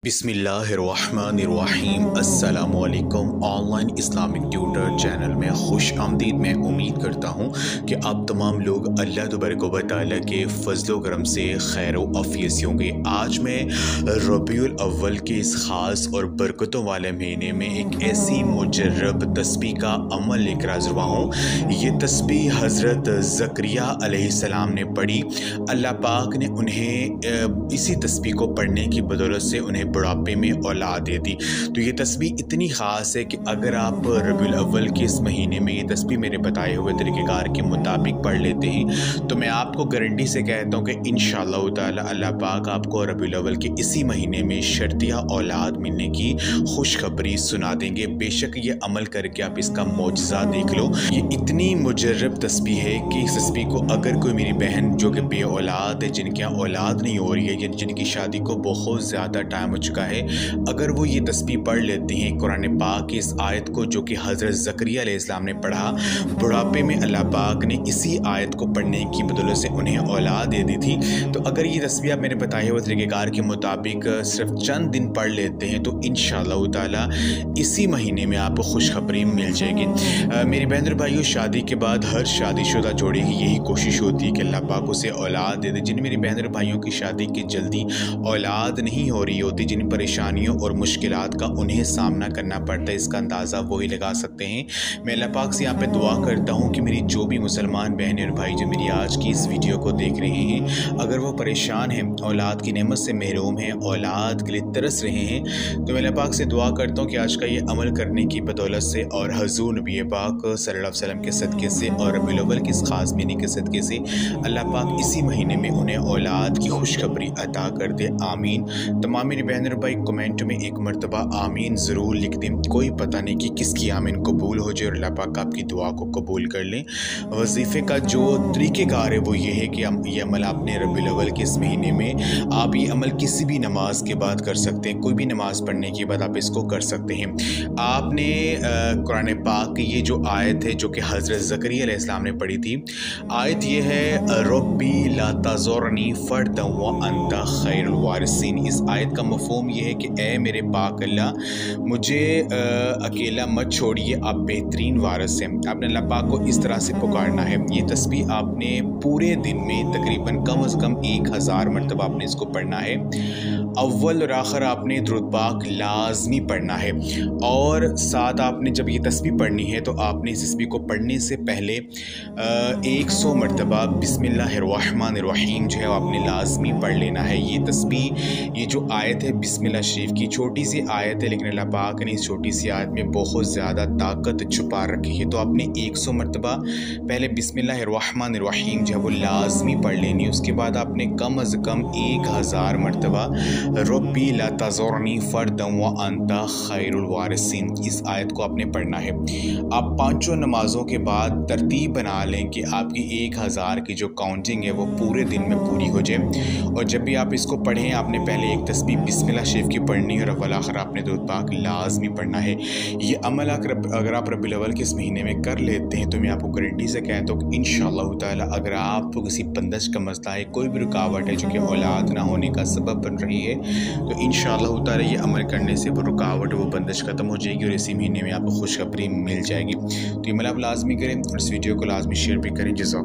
बिस्मिल्लाहिर्रहमानिर्रहीम। अस्सलामुअलैकुम। Online Islamic tutor channel में खुश आमदीद। मैं उम्मीद करता हूँ कि आप तमाम लोग अल्लाह तबारक व तआला के फजल करम से खैर आफियत से होंगे। आज मैं रबीउल अव्वल के इस ख़ास और बरकतों वाले महीने में एक ऐसी मुजर्रब तस्बीह का अमल लेकर हाज़िर हुआ हूँ। ये तस्बीह हज़रत ज़करिया अलैहिस्सलाम ने पढ़ी। अल्लाह पाक ने उन्हें इसी तस्बीह को पढ़ने की बदौलत से उन्हें बुढ़ापे में औलाद दे दी। तो ये तस्बीह इतनी ख़ास है कि अगर आप रबीउल अव्वल के इस महीने में ये तस्बीह मेरे बताए हुए तरीक़ेकार के मुताबिक पढ़ लेते हैं तो मैं आपको गारंटी से कहता हूँ कि इंशाअल्लाह ताला अल्लाह पाक आपको रबीउल अव्वल के इसी महीने में शर्तिया औलाद मिलने की खुशखबरी सुना देंगे। बेशक ये अमल करके आप इसका मौजज़ा देख लो। ये इतनी मुजर्रब तस्बीह है कि इस तस्बीह को अगर कोई मेरी बहन जो कि बे औलाद है, जिनके यहाँ औलाद नहीं हो रही है या जिनकी शादी को बहुत ज़्यादा टाइम हो चुका है, अगर वो ये तस्बीह पढ़ लेते हैं कुरान पाक की इस आयत को जो कि हज़रत ज़करिया अलैहिस्सलाम ने पढ़ा, बुढ़ापे में अल्लाह पाक ने इसी आयत को पढ़ने की बदौलत से उन्हें औलाद दे दी थी। तो अगर ये तस्बीह आप मेरे बताए हुए तरीक़ेकार के मुताबिक सिर्फ चंद दिन पढ़ लेते हैं तो इंशाअल्लाह ताला इसी महीने में आपको खुशखबरी मिल जाएगी। मेरी बहन और भाइयों, शादी के बाद हर शादीशुदा जोड़े की यही कोशिश होती है कि अल्लाह पाक उसे औलाद दे दे। जिन मेरी बहन और भाइयों की शादी की जल्दी औलाद नहीं हो रही होती, जिन परेशानियों और मुश्किलात का उन्हें सामना करना पड़ता है, इसका अंदाज़ा वही लगा सकते हैं। मैं अल्लाह पाक से यहाँ पे दुआ करता हूँ कि मेरी जो भी मुसलमान बहनें और भाई जो मेरी आज की इस वीडियो को देख रहे हैं, अगर वो परेशान हैं, औलाद की नेमत से महरूम हैं, औलाद के लिए तरस रहे हैं, तो मैं अल्लाह पाक से दुआ करता हूँ कि आज का ये अमल करने की बदौलत से और हज़ूर नबी पाक सल्लल्लाहु अलैहि वसल्लम के सदक़े से और रबीउल अव्वल के इस ख़ास महीने के सदक़े से अल्लाह पाक इसी महीने में उन्हें औलाद की खुशखबरी अता कर दे। आमीन। तमाम मेरी बहन और भाई कमेंट में एक मरतबा आमीन ज़रूर लिख दें। कोई पता नहीं कि किसकी आमीन कबूल हो जाए और अल्लाह पाक आपकी दुआ को कबूल कर लें। वजीफ़े का जो तरीक़ेकार है वो ये है कि ये अमल आपने रबीउल अव्वल के इस महीने में आप ये अमल किसी भी नमाज के बाद कर सकते हैं। कोई भी नमाज़ पढ़ने के बाद आप इसको कर सकते हैं। आपने कुरान पाक की ये जो आयत है जो कि हज़रत ज़करिया अलैहिस्सलाम ने पढ़ी थी, आयत ये है रब्बी ला तज़ुरनी फ़र्दन व अंता खैरुल वारिसीन। इस आयत का मफ़हूम ये है कि ए मेरे पाक अल्लाह, मुझे अकेला मत छोड़िए, आप बेहतरीन वारिस हैं। आपने अल्लाह पाक को इस तरह से पुकारना है। ये तस्बीह आपने पूरे दिन में तकरीबन कम से कम 1000 मरतबा आपने इसको पढ़ना है। अव्वल और आखिर आपने दुरूद पाक लाजमी पढ़ना है और साथ आपने जब ये तस्बीह पढ़नी है तो आपने इस तस्बीह को पढ़ने से पहले 100 मरतबा बिस्मिल्लाहिर्रहमानिर्रहीम जो है आपने लाजमी पढ़ लेना है। ये तस्बीह, ये जो आयत है बिस्मिल्लाह शरीफ की, छोटी सी आयत है लेकिन अल्लाह पाक ने इस छोटी सी आयत में बहुत ज़्यादा ताकत छुपा रखी है। तो आपने 100 मरतबा पहले बिस्मिल्लाहिर्रहमानिर्रहीम जो है वो लाजमी पढ़ लेनी है। उसके बाद आपने कम अज़ कम 1000 मरतबा रब्बी ला तज़ुरनी फ़र्दन व अंता खैरुल वारिसीन इस आयत को आपने पढ़ना है। आप पाँचों नमाज़ों के बाद तरतीब बना लें कि आपकी 1000 की जो काउंटिंग है वो पूरे दिन में पूरी हो जाए। और जब भी आप इसको पढ़ें आपने पहले एक तस्बीह बिस्मिल्लाह शरीफ की पढ़नी है और अव्वल आखिर आपने दुरूद पाक लाजमी पढ़ना है। ये अमल अगर आप रबीउल अव्वल के इस महीने में कर लेते हैं तो मैं आपको गारंटी से कहता हूँ कि इंशाअल्लाह ताला अगर आपको किसी बंदिश का मसला है, कोई भी रुकावट है जो कि औलाद ना होने का सबब बन रही है, तो इंशाअल्लाह ताला ये अमल करने से वो रुकावट, वो बंदिश ख़त्म हो जाएगी और इसी महीने में आपको खुशखबरी मिल जाएगी। तो ये अमल आप लाजमी करें और इस वीडियो को लाजमी शेयर भी करें। जज़ाक